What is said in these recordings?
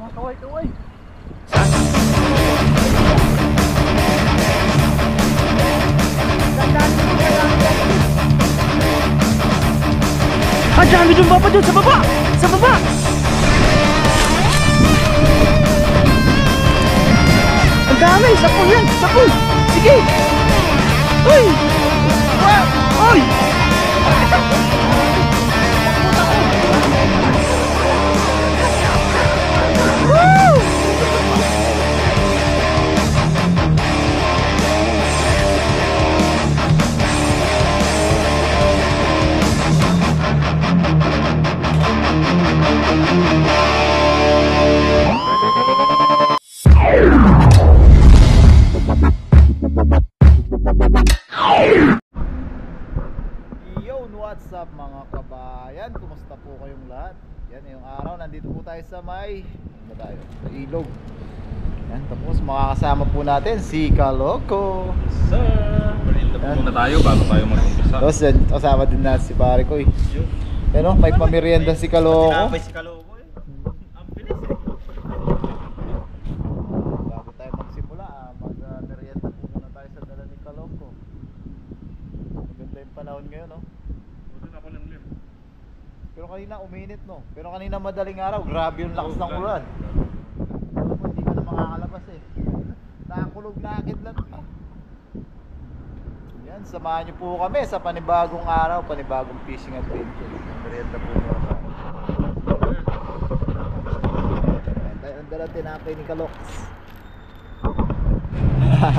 Mga kaway-kaway. Ah, dami dun baba dun, sa baba! Sa baba! Ang dami, 10 yan, 10! Sige! Uy! Uy! Woo! What's up mga kabayan? Kumusta po kayong lahat? Yan, yung araw nandito po tayo sa may sa ilog. Yan, tapos makakasama po natin si Kaloko. Sir, parinta po muna tayo bago tayo mag-umpisa. Tapos yan, kasama din natin si pare ko eh. Pero may pamirienda si Kaloko. Tinapay si Kaloko eh. Ang bilis eh. Bago tayo magsimula, mag-merienda po muna tayo sa dala ni Kaloko. Maganda yung panahon ngayon, no? Pero kanina uminit, no? Pero kanina madaling araw, grabe yung lakas ng ulan. Alam mo, hindi ka na makakalabas eh. Nakakulog na akidlat pa. Yan, samahan niyo po kami sa panibagong araw, panibagong fishing adventure. Merienda po muna tayo. Ang dala tinapay ni Kaloks.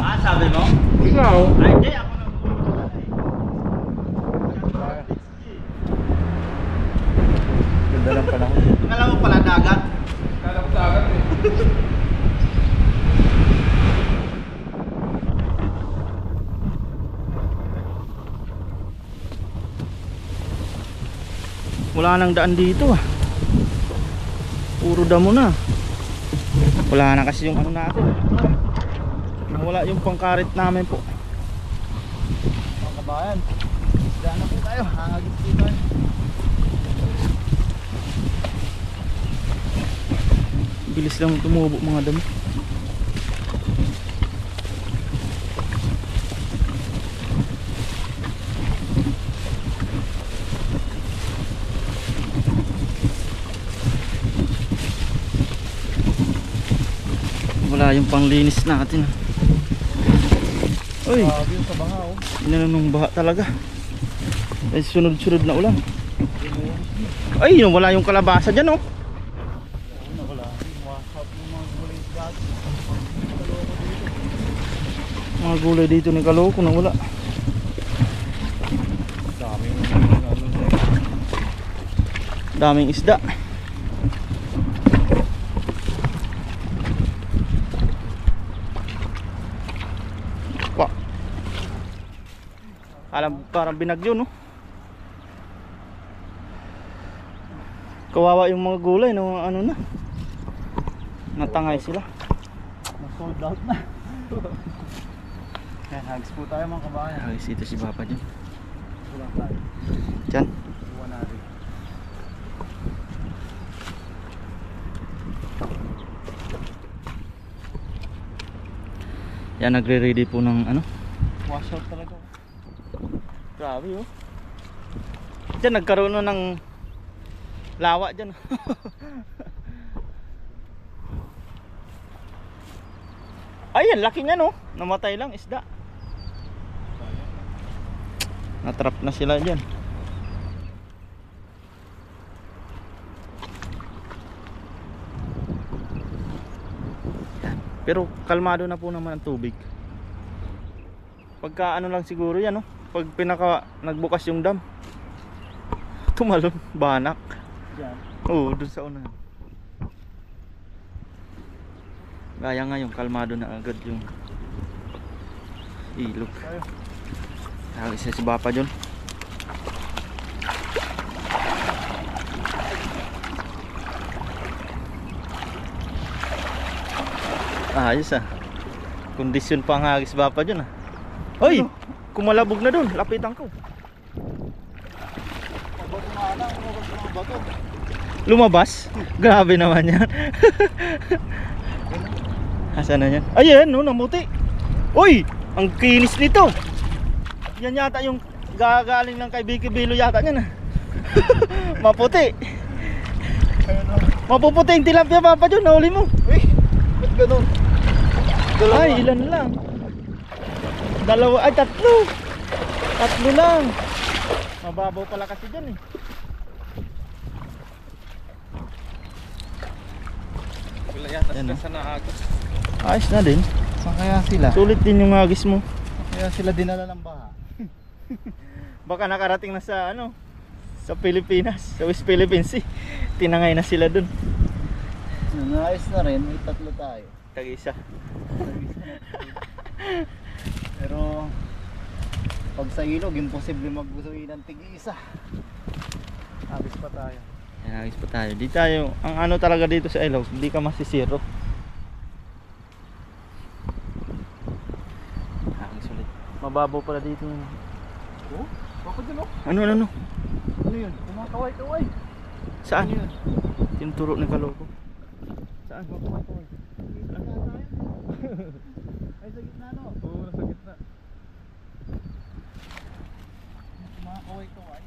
Ah, sabi mo? Ikaw? Ay, hindi ako na. Ganda lang panahon. Ang alam mo pala dagat? Kala ko dagat eh. Wala nang daan dito ah. Puro damo na. Wala na kasi yung ano natin. Wala yung pangkarit namin po. Mga kabayan, daan na po tayo. Hangagis po tayo. Bilis lang tumubo mga damo. Wala yung panglinis natin. Uy, Grabe yung sa banga oh. inanong baha talaga. Ay sunod-sunod na ulan. Ay, wala yung kalabasa dyan oh. Mga gulay dito ni Kaloko na wala. Daming isda. Wah. Parang binagyo no. Kawawa yung mga gulay no, ano na. Natangay sila. Sold out na. Kaya hugs po tayo mga kabayan. Guys, ito si Papa dyan. Kulang tayo. Dyan. Iwan natin. Yan, nagre-ready po ng ano. Wash out talaga. Grabe oh. Dyan nagkaroon na ng lawa dyan. Ayan, laki nga no. Namatay lang isda. Natrap na sila dyan. Pero kalmado na po naman ang tubig. Pagka ano lang siguro yan no. Pag nagbukas yung dam, tumalon, banak. Diyan. Oo, dun sa unahan. Gaya nga yung kalmado na agad yung ilog. Isa si Bapa dyan. Ayos ah. Kondisyon pa ang hagis Bapa dyan ah. Hoy! Kumalabog na dun. Lapitan ko. Pagod nga lang, pagod mga bato. Lumabas? Grabe naman yan. Asan na yan? Ayan, no, namuti. Uy, ang kinis nito. Yan yata yung gagaling lang kay Vicky Bilo yata yan. Maputi. Mapuputi yung tilapia, Papa John, nahuli mo. Uy, ba't ganun? Dalawa. Ay, ilan lang? Dalawa, ay tatlo. Tatlo lang. Mababaw pala kasi dyan eh. Wala yata Yan, sila sa naagos. Ayos na din. Saan kaya sila? Sulit din yung agis mo. Kaya sila dinala ng baha. Baka nakarating na sa ano, sa Pilipinas, sa West Philippines Sea. Tinangay na sila dun. Naayos na rin, may tatlo tayo. Tag-isa. Pero pag sa ilog, imposible magbusuin ng tig-isa. Abis pa tayo. Ayan, agis pa tayo. Di tayo, ang ano talaga dito sa ilog, hindi ka masisiro. Agis ulit. Mababaw pala dito yun. Oh, bakit yun oh? Ano, ano? Ano yun? Kumakaway-kaway. Saan? Ano yun? Tinuturo ni Kaloko. Saan? Kumakaway-kaway. Ay, sa gitna no? Oo, nasa gitna. Kumakaway-kaway.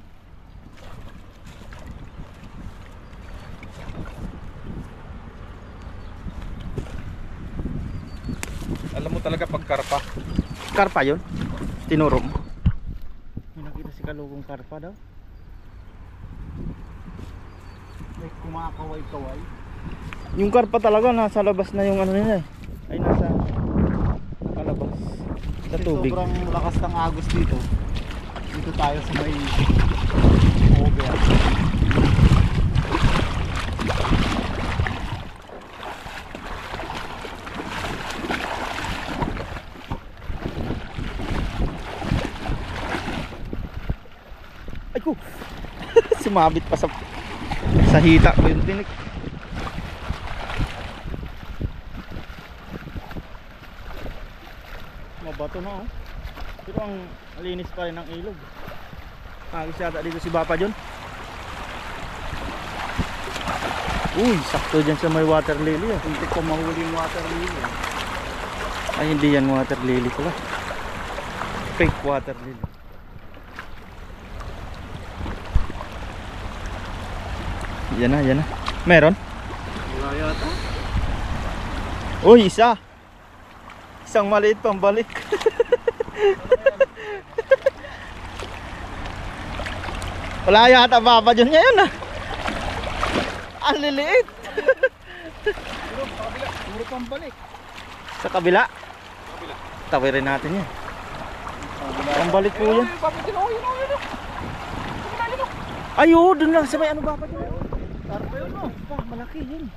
Alam mo talaga pag karpa. Karpa yun? Tinuro mo? May nakita si Kalokong karpa daw. May kumakaway-kaway. Yung karpa talaga nasa labas na yung ano nila eh. Ay nasa kalabas sa Kasi tubig. sobrang lakas ng agos dito. Dito tayo sa may over. Ay ko. Sumabit pa sa hita ko yung tinik. Mabato na oh. Pero ang linis pa rin ng ilog. Agis yata dito si Papa John. Uy, sakto dyan sa may water lily ah. Hindi ko mahuli yung water lily. Ay hindi yan water lily pala. Fake water lily. Yan na, yan na. Meron? Wala yata. Uy, isa. Isang maliit pang balik. Wala yata Papa John ngayon ah. Ang liliit. Puro pang balik. Sa kabila. Tawirin natin yan. Ang balik po yan. Ay oo, dun lang sa may ano Papa John. Tarpa yun no? Ah, malaki yun.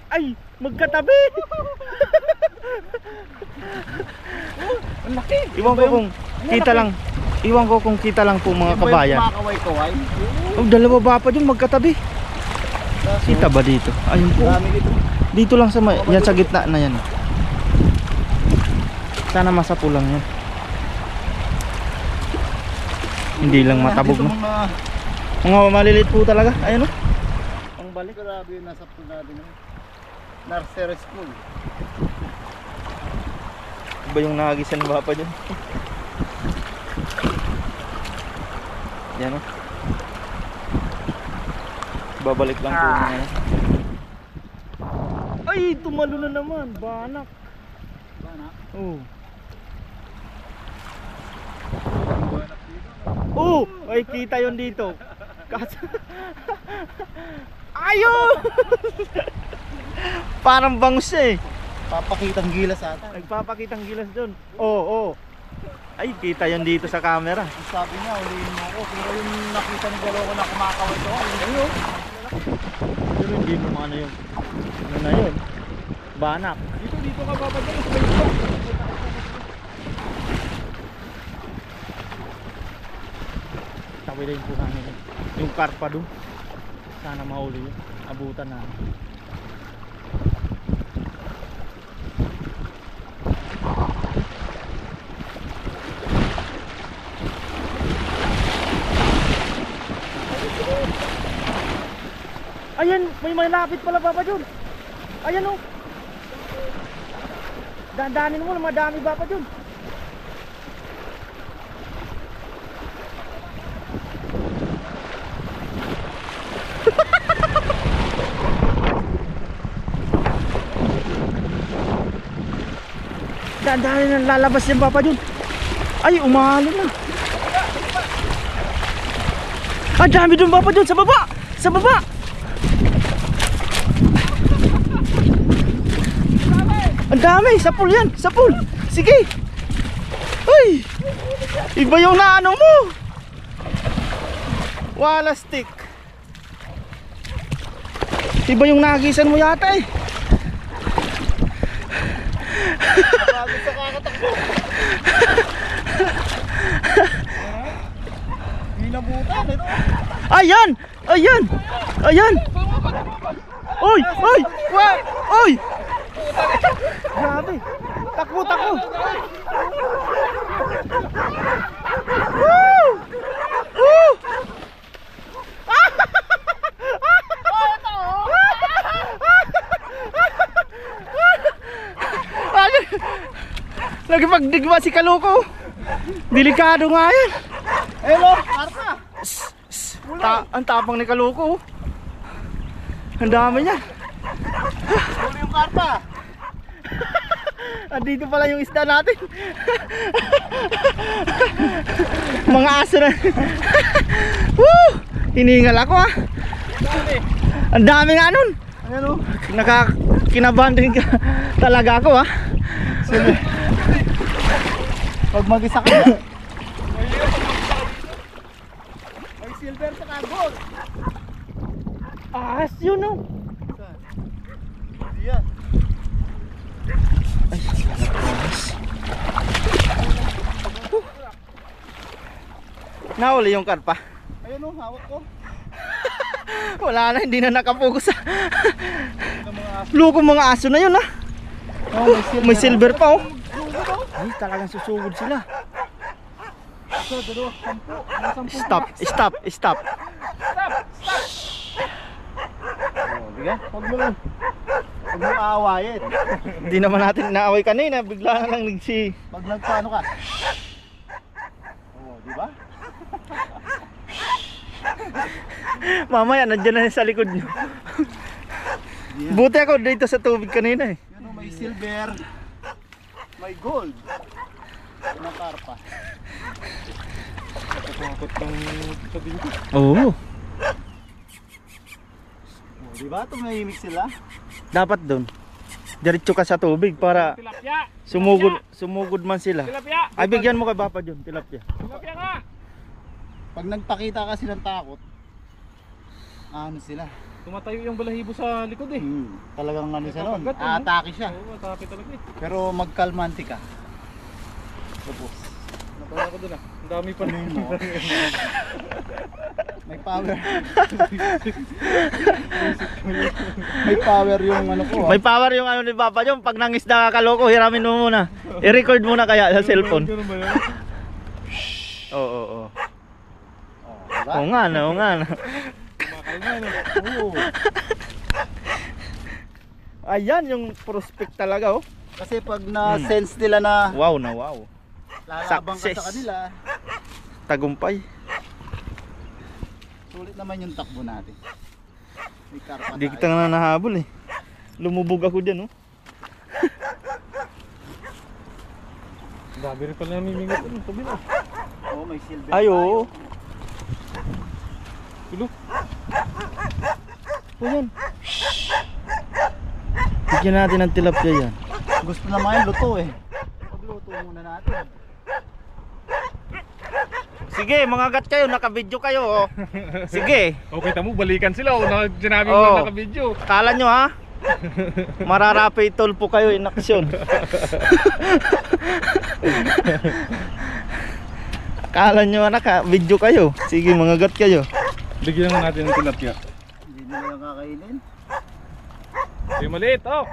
Ay, magkatabi. Ang laki. Iwan ko kung kita lang. Iwan ko kung kita lang po mga kabayan. Kumakaway-kaway. Oh, dalawa Papa John magkatabi. Kita ba dito? Ayun po. Dami dito. Dito lang sa may, yan sa gitna na yan. Sana masapulang yan. Hindi lang matabog Dito no. mga Mga maliliit po talaga. Ayun oh. ang balik. Grabe yun nasa pool natin. Nursery school. Iba yung nakagisan ni Papa dyan. Yan oh. Babalik lang po niya. Ay, tumalo na naman. Banak. Banak. Oh. Oh, ay kita yon dito. Ayun! Parang bangus eh. Papakitang gilas ata. Nagpapakitang gilas doon. Oo, oh. Ay, kita yon dito sa camera. Ang sabi niya, ulihin mo ako. Pero yung nakita ni Galoko na kumakaway-kaway. Ayun. Pero hindi mo ano yun. Ano na yun? Banak. Dito ka babagay sa may Tawirin po namin yung karpa doon. Sana mahuli yun. Abutan na. Ayan, may lapit pala Papa John. Ayan o. Dandanin mo na madami Papa John. Dandanin na lalabas yan Papa John. Ay, umalo na. Ah, dami doon Papa John, sa baba! Sa baba! Ang dami, sa pool yan, sa pool. Sige. Uy! Iba yung naano mo. Wala stick. Iba yung nagisan mo yata eh. Bago sa kakatakbo. Hinabutan ito. Ayan! Ayan! Ayan! Oy! Oy! Wa! Oy! Grabe! Takbo! Takbo! Woo! Woo! Lagi pagdigma si Kaloko. Delikado nga yan. Hello, karpa. Ang tapang ni Kaloko. Ang dami niya. Huli yung karpa. Andito pala yung isda natin. Mga aso na. Woo! Hiningal ako ah. Ang dami nga nun. Ano? Kinabahan din ka talaga ako ah. Sige. Pag mag-isa ka. May silver sa gold. Ahas yun oh. Hindi yan. Ay, ahas. Nahuli yung karpa. Ayun o, hawak ko. Wala na, hindi na nakapokus sa lukong mga aso na yun ah. Oh, May silver pa oh. Ay, talagang susugod sila. Stop, stop, stop. Bigyan, huwag mo aawayin. Hindi naman natin inaaway kanina, bigla na lang nagsi. Pag nagpaano ka. Oo, di ba? Mamaya nandiyan na sa likod nyo. Buti ako dito sa tubig kanina eh. Yan o, may silver. May gold. Ng karpa. Nakakot ng sabihin ko. Oo. Oh, di ba? Tumahimik sila. Dapat doon. Diretso ka sa tubig para Tilapia! sumugod man sila. Tilapia! Ay, bigyan mo kay Papa John, tilapia. Tilapia nga! Pag nagpakita kasi ng takot, ano sila? Tumatayo yung balahibo sa likod eh. Talagang ano siya nun, Kapagat, ano? aatake siya. Oo, atake talaga eh. Pero magkalmante ka. Tapos, Natawa ko dun ah. Ang dami pa rin mo. May power. May power yung ano ko. May power yung ano ni Papa John. Pag nangisda ka Kaloko, hiramin mo muna. I-record muna kaya sa cellphone. Ganun ba yan? Oo, oo, oo. Diba? Oo nga na, oo nga na. Kumakalma no? Oo. Ayan yung prospect talaga oh. Kasi pag na-sense nila na Wow na wow. lalabang ka Success. sa kanila, Tagumpay. sulit naman yung takbo natin. May karpa Hindi kita na nahabol eh. Lumubog ako dyan oh. Ang dami rin pala namimingat ano, sabi na. Oo, may silver. Ay oo. Tulo. O yan. Bigyan natin ng tilapia yan. Gusto naman yung luto eh. Pagluto muna natin. Sige, mga gat kayo, naka-video kayo oh. Sige. Okay, tamo balikan sila oh. Sinabi mo Oo. na naka-video. Kala nyo ha? Mararapi tulpo kayo in action. Kala nyo naka-video kayo. Sige, mga gat kayo. Bigyan naman natin ng tilapia. Hindi nila kakainin. Ay, maliit oh.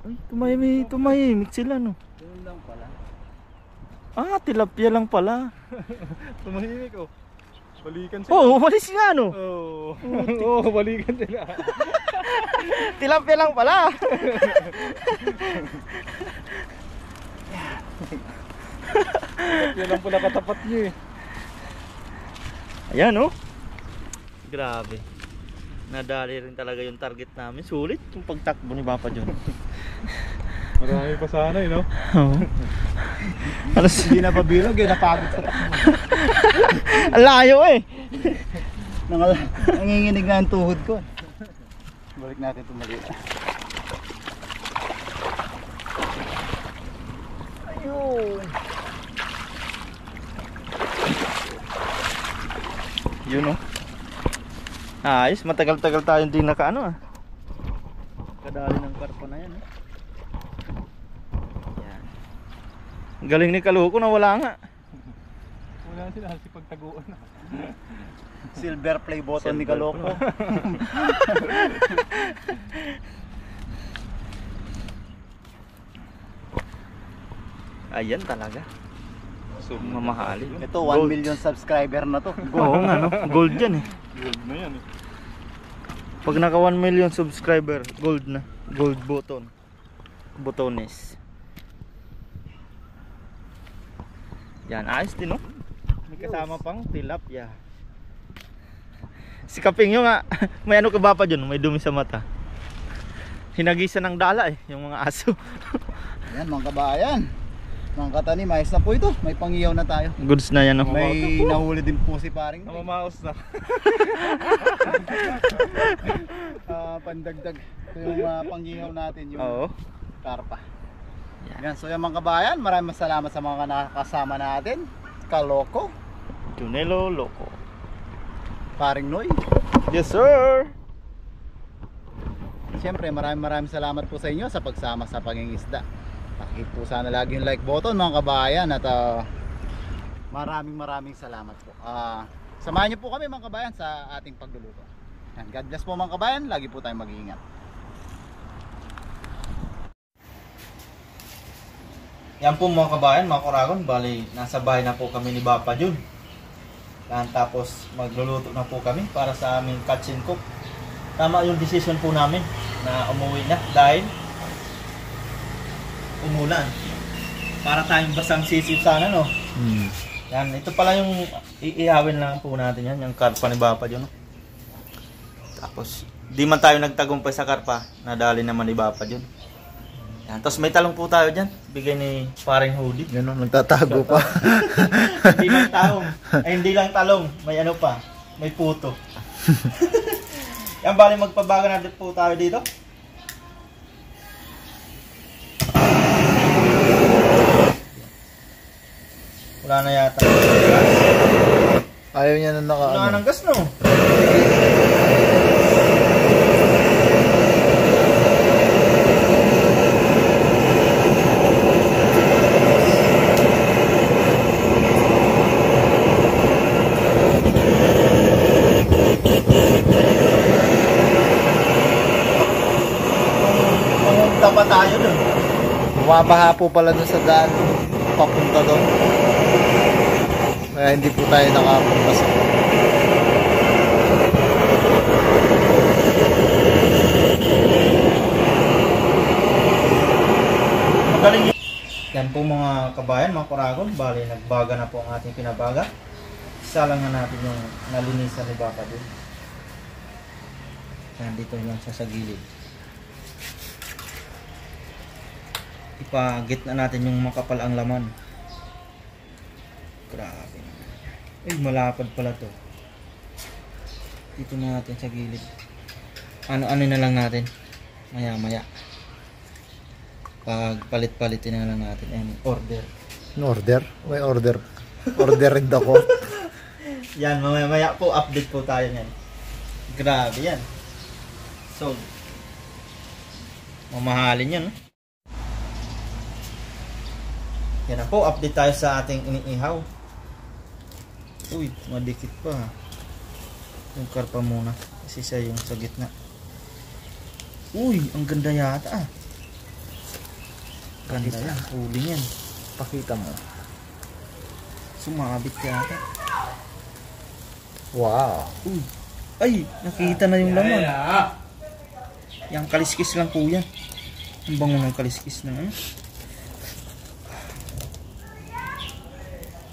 Ay, tumahimik sila no. Yun lang pala. Ah, tilapia lang pala. Tumahimik oh. Balikan sila. Oh, umalis nga no. Oo. Oo, balikan sila. Tilapia lang pala. Yan lang pala katapat niyo eh. Ayan oh. Grabe. Nadali rin talaga yung target namin. Sulit yung pagtakbo ni Papa John. Marami pa sana eh, no? Oo. Alas, Hindi na pabilog yun, napagod sa takbo. ang layo eh. Nanginginig na ang tuhod ko. Balik natin tumali. Ayun. Yun oh. Ayos, matagal-tagal tayo hindi nakaano ah. Kadali ng karpa na yan eh. Yan. Ang galing ni Kaluko na wala nga. Wala sila kasi pagtaguan na. Silver play button ni Kaloko. Ayan talaga. Mamahalin. Ito 1 million subscriber na to. Oo nga no, gold yan eh. Gold na yan eh. Pag naka 1 million subscriber, gold na. Gold button. Botones. Yan, ayos din no. May kasama pang tilapia. Si Kaping yung nga, may ano ka ba pa dyan? May dumi sa mata. Hinagisa ng dala eh, yung mga aso. Yan mga kabayan. Mga katanim, ayos na po ito. May pangiyaw na tayo. Goods na yan no. May nahuli din po si paring. Namamaos na. Pandagdag. Ito yung pangiyaw natin, yung Oo. karpa. Yan. Yan, so yung mga kabayan, maraming salamat sa mga nakakasama natin. Kaloko, Junelo Loco. paring Noy. Yes sir. Siyempre, maraming salamat po sa inyo sa pagsama sa pangingisda. Pakihit po sana lagi yung like button mga kabayan at maraming salamat po. Samahan niyo po kami mga kabayan sa ating pagluluto. Yan, God bless po mga kabayan, lagi po tayong mag-iingat. Yan po mga kabayan, mga Koragon, bali nasa bahay na po kami ni Papa John. Yan, tapos magluluto na po kami para sa aming catch and cook. Tama yung decision po namin na umuwi na dahil umulan. Para tayong basang sisip sana no. Yan, ito pala yung iihawin lang po natin yan, yung karpa ni Papa John no? Tapos di man tayo nagtagumpay sa karpa, nadali naman ni Papa John. Yan, tapos may talong po tayo dyan, bigay ni paring Hoodie. Yan o, nagtatago pa. Hindi lang talong, ay hindi lang talong, may ano pa, may puto. Yan, bali magpabaga natin po tayo dito. Wala na yata. Ayaw niya na Wala ng gas no. Pumunta pa tayo dun. Bumabaha po pala dun sa daan papunta doon. Kaya hindi po tayo nakapunta sa Magaling yun. Yan po mga kabayan, mga Koragon, bali nagbaga na po ang ating pinabaga. Isa lang na natin yung nalinisan ni Papa dun. Yan, dito lang siya sa gilid. Ipagit na natin yung makapal ang laman. Grabe. Ay, malapad pala to. Dito na natin sa gilid. Ano na lang natin. Maya. Pag palit-palitin na lang natin. Ayan, order. order. May order. Order rin ako. Yan, mamaya po, update po tayo yan. Grabe yan. So, mamahalin yan. Yan na po, update tayo sa ating iniihaw. Uy, madikit pa. Yung karpa muna. Kasi siya yung sa gitna. Uy, ang ganda yata ah. Ganda yan, huli yan. Pakita mo. Sumabit yata. Wow. Uy. Ay, nakita na yung laman. Yang kaliskis lang po yan. Ang bango ng kaliskis na.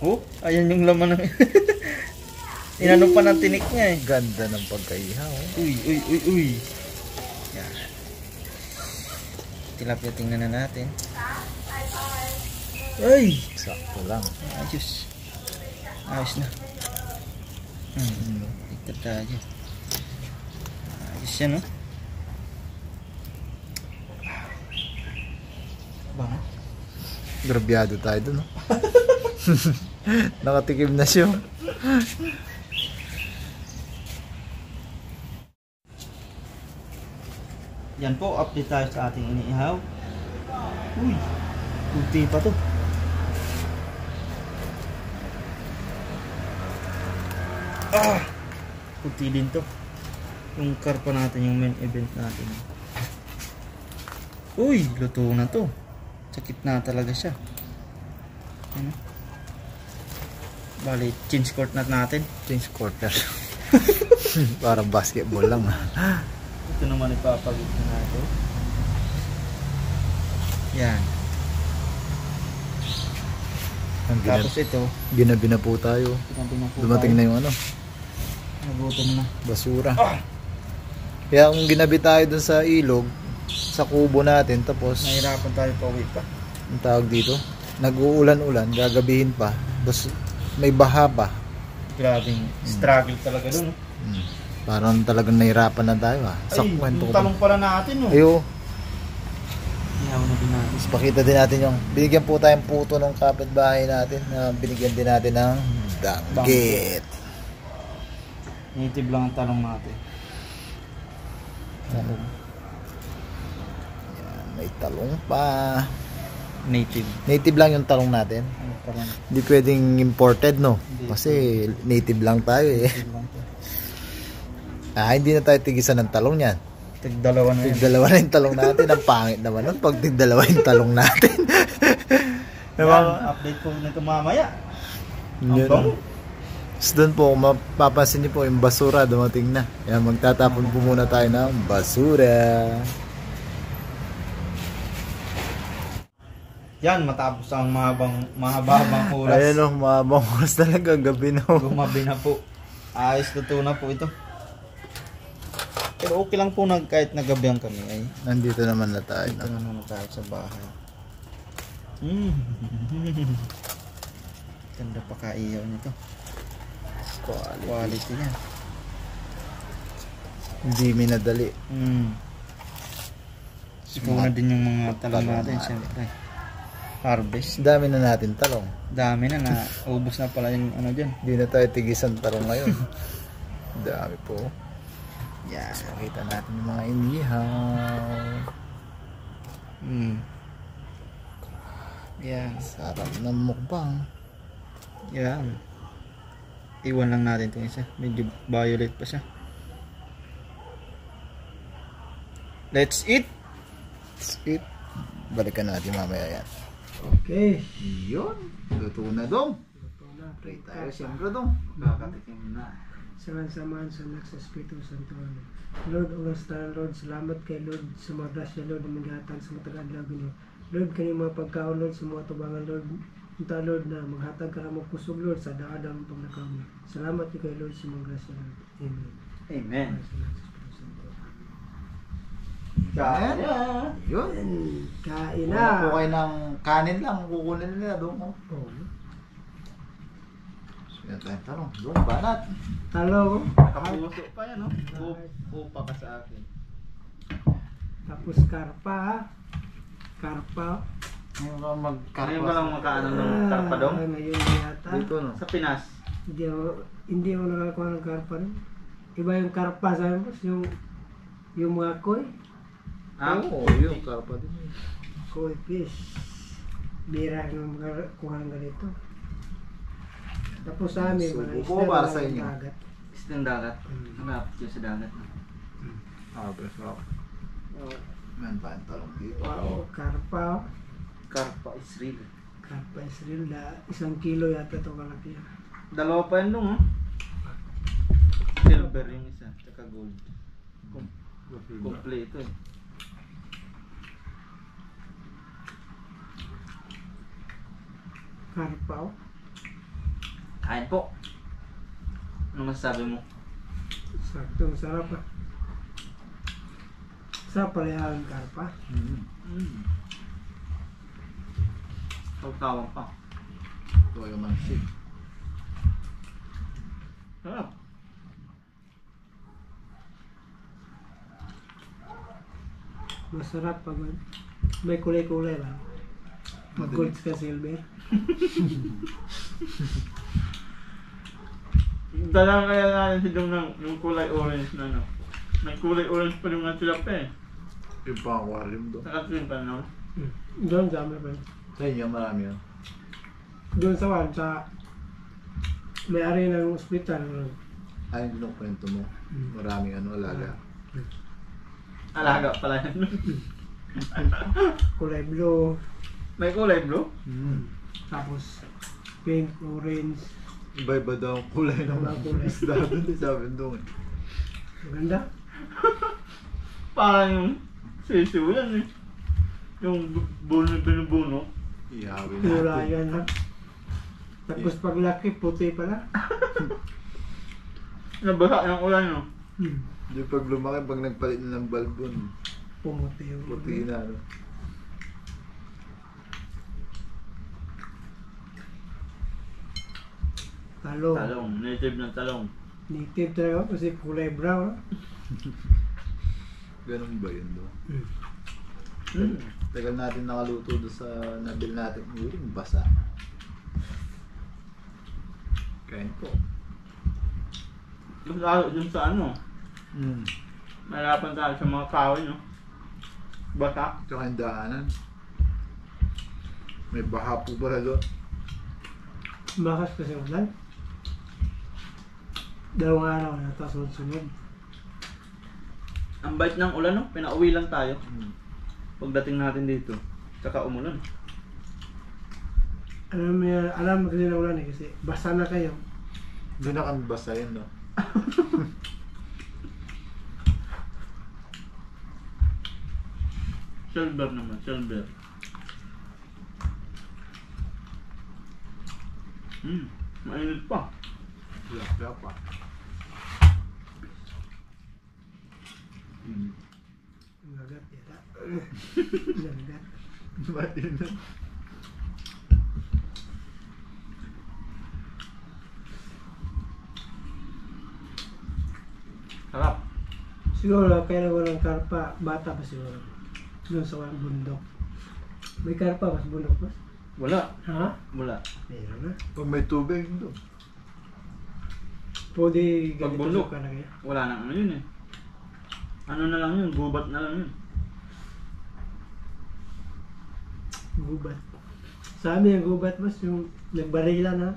Oh, ayan yung laman ng... Inano pa ng tinik niya eh. Ganda ng pagkaihaw. Uy, uy, uy, uy. Yan. Tilapia tingnan na natin. Ay! Sakto lang. Ayos. Ayos na. Ito tayo. Ayos yan, no? Bang. Grabyado tayo dun, no? Nakatikim na siya. Yan po, update tayo sa ating iniihaw. Uy, kunti pa to. Kunti din to. Yung karpa natin, yung main event natin. Uy, luto na to. Sakit na talaga siya. Ano? Bali, change court natin. Change quarter. Parang basketball lang. Ito naman ipapagod na natin. Yan. Tapos ito, Ginabi na po tayo. sinabi na po Dumating tayo. na yung ano, Nagutom na. basura. Kaya kung ginabi tayo dun sa ilog, sa kubo natin, tapos Nahirapan tayo pa uwi pa. ang tawag dito, nag-uulan-ulan, gagabihin pa, tapos may baha pa. Grabing struggle talaga dun. Parang talagang nahirapan na tayo Sa Ay, kwento yung ko. talong pala natin no. Ayo, Ihaw na din natin. tapos pakita din natin yung, binigyan po tayong puto ng kapitbahay natin, na binigyan din natin ng danggit. Native lang ang talong natin. Yan, may talong pa. Native. Native lang yung talong natin. Ano talong? Hindi pwedeng imported, no? Hindi. Kasi native lang tayo Native lang to. Hindi na tayo tigisan ng talong yan. Tig-dalawa na yan. Tig-dalawa na yung talong natin. Ang pangit naman nun pag tig-dalawa yung talong natin. Yan, update po nito mamaya. Ang Yun. bango. Tapos doon po, kung mapapansin niyo po, yung basura dumating na. Kaya magtatapon po muna tayo ng basura. Yan, matapos ang mahabang oras. Ayan o, mahabang oras talaga, gabi na. Gumabi na po. Ayos luto na po ito. Pero okay lang po kahit nagabihan kami ay Nandito naman na tayo. ito No? na naman tayo sa bahay. Ganda pa kaiyaw nito. Quality niya. Hindi minadali. Ito na din yung mga talong natin siyempre. Harvest. Dami na natin talong. Dami na ubos na pala yung ano dyan. Hindi na tayo tigisan talong ngayon. Dami po. Yeah. Makita natin yung mga inihaw. Yan. Sarap ng mukbang. Yan. Iwan lang natin itong isa. Medyo violet pa siya. Let's eat! Skip. Balikan natin mamaya yan. Okay. Yun. Luto na dong. Ito na. Pray tayo siyempre dong. Kakatikim na. Samahan sa anak sa Espiritu Santo. Lord, ulas tayo, Lord. Salamat kay Lord sa mga grasya, Lord, na maghatag sa mga taga-adlaw niyo. Lord, kanyang mga pagkaon, Lord, sa mga tubangan, Lord. Punta, Lord, na maghatag ka na magkusog, Lord, sa daadang pagnakaw niyo. Salamat kay Lord sa mga grasya, Lord. Amen. Amen. Salamat sa Espiritu Santo. Kaya. Yun. Kain Wala po na. kayo ng kanin lang. Kukunin nila dong. Oh. Yan tayong talong. Dong, banat. Talong. Nakapuso pa yan, no? Upa ka sa akin. Tapos karpa, ha? Karpa. Ngayon ka magkarpa. Ngayon ka lang makaano ng karpa dong? Ngayon na yata. Dito no. Sa Pinas. Hindi ako nakakuha ng karpa rin. Iba yung karpa sa boss, yung mga koi. Oo, yung karpa din. Koi fish. Bira ng mga kuha ng ganito. Tapos sa amin, mga Subo po para lang sa ng inyo. dagat. Isang dagat. Hanap siya sa dagat. Bro. Man pa ang talong dito. Wow, karpa. Karpa is real. Karpa is real na 1 kilo yata ito kalaki. Dalawa pa yan dong, silver yung isa, tsaka gold. Kompleto eh. Karpaw. Kain po. Ano masasabi mo? Saktong sarap ah. Sa palayahan karpa. Tawang pa. Ito yung mansik. Sarap. Masarap pag may kulay-kulay lang. Gold ka silver. Dalang kaya natin si Dong ng yung kulay orange na no. May kulay orange pa yung tilap eh. Yung pang-aquarium doon. Nakasin pa no? Doon dami pa. Sa inyo marami yun. Doon sa one, sa may-ari ng ospital. Ay, yung kwento mo. Maraming alaga. Alaga pala yan. Kulay blue. May kulay blue? Tapos pink, orange. Iba-iba daw ang kulay ng Iba kulay. isda doon. Sabi doon. Maganda. Parang yung sisiw yan eh. Yung binubuno. Ihawin Mura natin. yan ha. Tapos paglaki, puti pala. Nabasa ng ulan no? Yung pag lumaki, pag nagpalit na ng balbon, Pumuti yung puti na. No? talong. Talong, native ng talong. Native talaga kasi kulay brown. Ganun ba yun doon? Mm. Tagal natin nakaluto doon sa nabil natin. Yung basa. Kain po. Mas lalo dun sa ano, mahirapan tayo sa mga kahoy no? Bata. Tsaka yung daanan. May baha po pala doon. Makas kasi ulan. Dalawang araw na tapos sunod. Ang bait ng ulan no? Pinauwi lang tayo. Pagdating natin dito, tsaka umulan. Alam mo kasi na ulan eh kasi basa na kayo. Doon na kami basahin, no? Silver naman, silver. Mainit pa. Lap pa. Nagat yata. Nagat. Mainit. Sarap. Siguro kaya walang karpa, bata pa siguro. Doon sa walang bundok. May karpa mas bundok mas? Wala. Ha? Wala. Meron na. Pag may tubig doon. Pwede Pag ganito bundok. sa kanagaya. Wala na ano yun eh. Ano na lang yun, gubat na lang yun. Gubat. Sa amin yung gubat mas yung nagbarila na.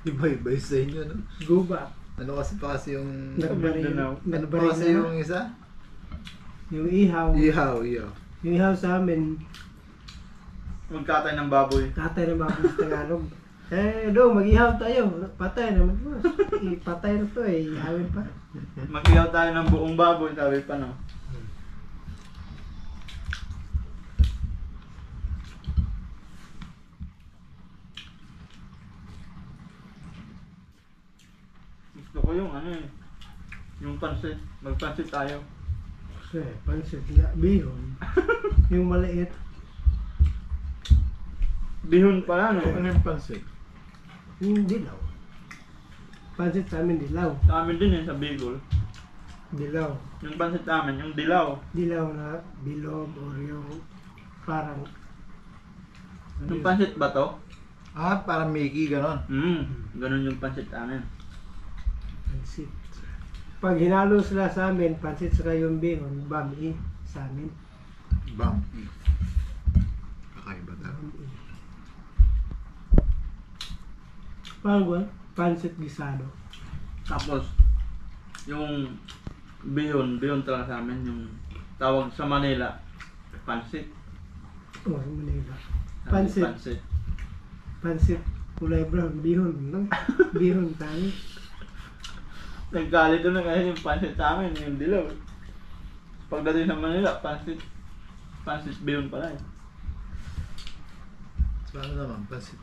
Iba-iba sa inyo, no? Gubat. Ano kasi pa kasi yung... Mindanao. Ano pa kasi yung isa? Yung ihaw. Ihaw. Yung ihaw sa amin, Magkatay ng baboy. tatay na baboy sa Tagalog. Eh, do, mag-ihaw tayo. Patay naman boss. Ipatay na to eh. Ihawin pa. Magkiyaw tayo ng buong baboy, sabi pa no. Gusto ko yung ano eh. Yung pansit. Magpansit tayo. Kasi, pansit nga, bihon. Yung maliit. Bihon pala no. Ano yung pansit? Yung dilaw. Pansit sa amin, dilaw. Sa amin din eh, sa Bicol. Dilaw. Yung pansit namin, yung dilaw. Dilaw na bilog or yung parang Yung pansit ba to? Ah, parang Mickey, ganon. Ganun yung pansit namin. pansit. Pag hinalo sila sa amin, pansit sa yung bihon, bami sa amin. Bam. Kakaiba talaga. Bami. Parang ba? Pansit gisado. Tapos, yung bihon talaga sa amin, yung tawag sa Manila, pansit. Oh, sa Manila. Sabi, Pansit. Pansit. Pansit kulay brown, bihon lang. Bihon tayo. Nagkalito na kasi yung pansit sa amin, yung dilaw. Pagdating sa Manila, pansit bihon pala eh. So ano naman, pansit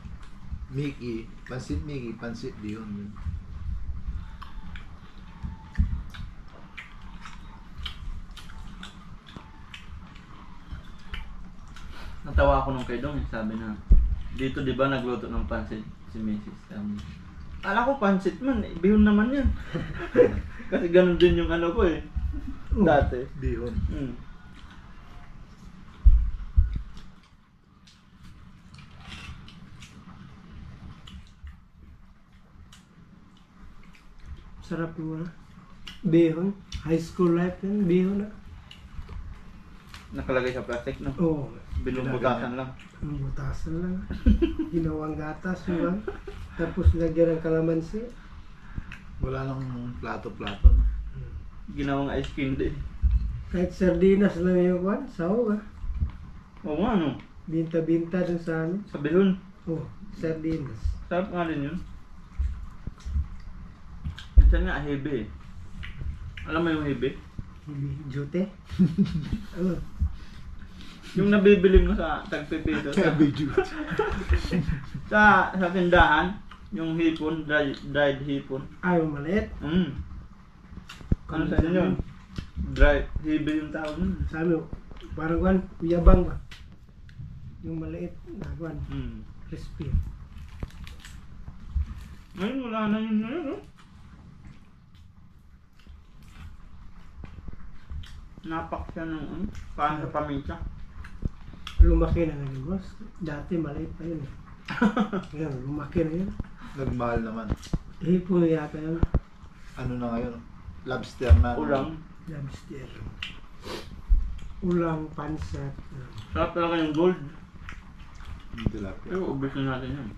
Mickey, pansit bihon. Natawa ako nung kay Dong, sabi na, dito di ba nagluto ng pansit si Mrs. Ala ko pansit man, bihon naman yan. Kasi ganun din yung ano ko eh. Dati. Bihon. Mm. Sarap yung bihon. High school life yun, bihon na. Nakalagay sa plastic, no? Oo. Binubutasan lang. Ang butasan lang. Ginawang gatas yun. Tapos lagyan ng kalamansi. Wala nang plato-plato. No? Ginawang ice cream din. Kahit sardinas lang yung kwan, sahog ah. Oo nga, no? Binta-binta dun sa amin. Sa bihon. Oh, sardinas. Sarap nga din yun. Minsan nga, hebe eh. Alam mo yung hebe? Jute? Ano? Yung nabibili mo sa tagpipiso sa tindahan, yung hipon, dried hipon. Ayaw maliit. Ano sa inyo yun? Dried, hebe yung tawag nun. Sa amin, parang kwan, uyabang ba? Yung maliit na kwan, crispy. Ngayon wala na yun na yun, no? Napak siya ng parang sa paminsa. Lumaki na ngayon, boss. Dati maliit pa yun. Ngayon, lumaki na yun. Nagmahal naman. Hipon yata yun. Ano na ngayon? Lobster na. Ulang. Lobster. Ulang, pansat. Sarap talaga yung gold. Tilapia. Pero ubos na natin yan.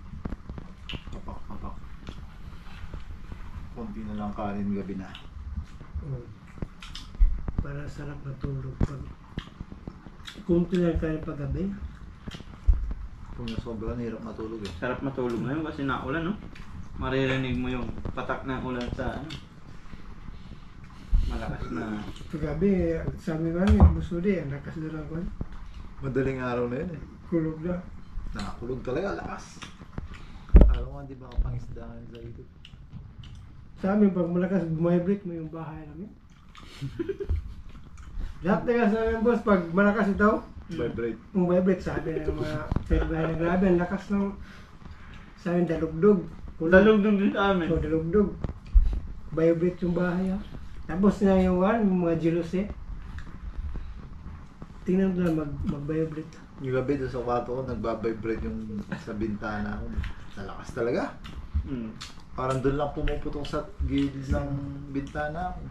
Papak. Konti na lang kanin gabi na. Oh. Para sarap matulog pag kunti lang kayo paggabi. Kung nasobra, hirap matulog eh. Sarap matulog ngayon kasi naulan, no? Maririnig mo yung patak ng ulan sa ano. Malakas na. Paggabi, sa amin man, yung busudi, ang lakas na lang kwan. Madaling araw na yun eh. Kulog na. Nakakulog talaga, lakas. Araw nga, di ba kapangisdaan sa ito? Sa amin, pag malakas bumibrate mo yung bahay namin. Lahat na nga sa amin, boss, pag malakas ito, Vibrate. yung vibrate, sabi ng mga bahay na grabe, ang lakas ng sa amin, dalugdog. Dalugdog din sa amin. So, dalugdog. Vibrate yung bahay, ha. Tapos na yung mga jealousy. Tingnan mo lang mag-vibrate. Yung gabi doon sa kwarto ko, nagbabibrate yung sa bintana ko. Nalakas talaga. Parang doon lang pumuputok sa gilid ng bintana ko.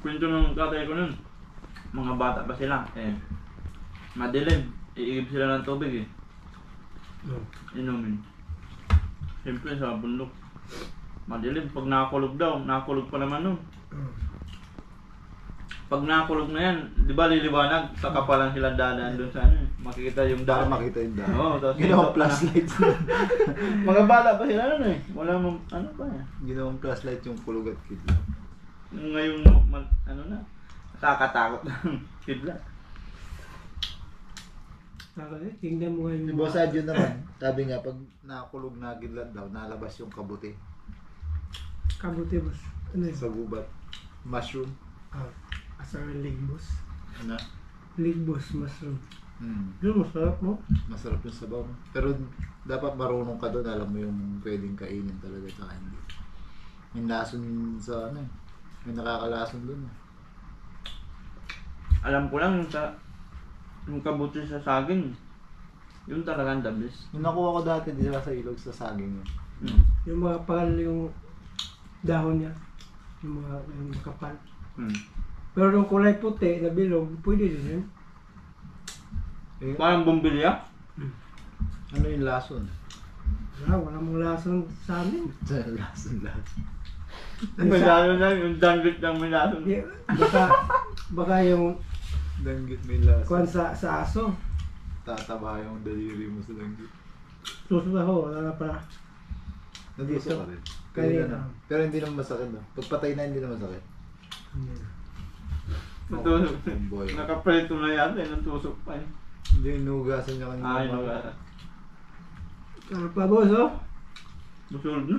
Kwento ng tatay ko nun. Mga bata pa sila. Madilim. Iigib sila ng tubig eh. Inumin. Siyempre sa bundok. Madilim. Pag nakakulog daw, nakakulog pa naman nun. Pag nakakulog na yan, di ba liliwanag? Saka pa lang sila dadaan dun sa ano eh. Makikita yung Para daan. makita yung daan. Oo, tapos Ginawang ito, flashlight. Mga bata pa sila nun eh. Wala mong, ano pa eh. Ginawang flashlight yung kulog at kidlat. Ngayon, ano na, nakakatakot ng kidlat. Tingnan mo nga Si yung Boss Adjo naman, sabi nga, pag nakakulog na kidlat daw, nalabas yung kabuti kabuti, boss. Ano yun? sa gubat. Mushroom. Asawang ligbos. Na, Ligbos, mushroom. hmm, Yun, masarap mo. masarap yung sabaw. No? Pero dapat marunong ka doon, alam mo yung pwedeng kainin talaga sa hindi. May lason sa ano eh. May nakakalason doon. Alam ko lang yung kabuti sa saging. Yun talagang the best. Yung nakuha ko dati, di ba sa ilog sa saging yun. Yung mga pakal, yung dahon niya. Yung kapal. Pero yung kulay puti na bilog, pwede din yun. Eh, Parang bumbilya. ano yung lason? Wala mong lason sa amin. Lason. May lason lang, yung danggit lang may lason. Baka yung Danggit may lason. kuwan sa aso. Tataba yung daliri mo sa danggit. Susunod ako, wala na pala. Naduso ka rin. Kaya Kanina. Pero hindi naman masakit no. Pagpatay na hindi naman masakit. Hindi. Natusok. Oh, boy. Nakaprito na yata eh, natusok pa yun. Hindi inugasan niya kanina. Ay, naga. Sarap pa boss oh. Busulog na.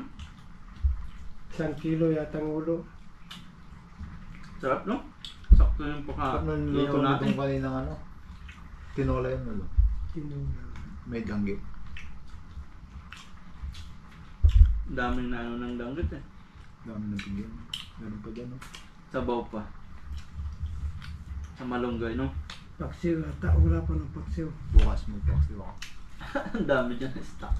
1 kilo yata ang ulo. Sarap no? Sakto yung Sarap na niluto paka-kilo natin. nitong kaninang ano. Tinola yun ano. Tinulang. May danggit. Daming na ano ng danggit eh. Dami ng pigyan. Meron pa dyan no. Sabaw pa. Sa malunggay no? Paksiw yata. Wala pa ng paksiw. Bukas mo pa kasi ako. Ang dami dyan stock.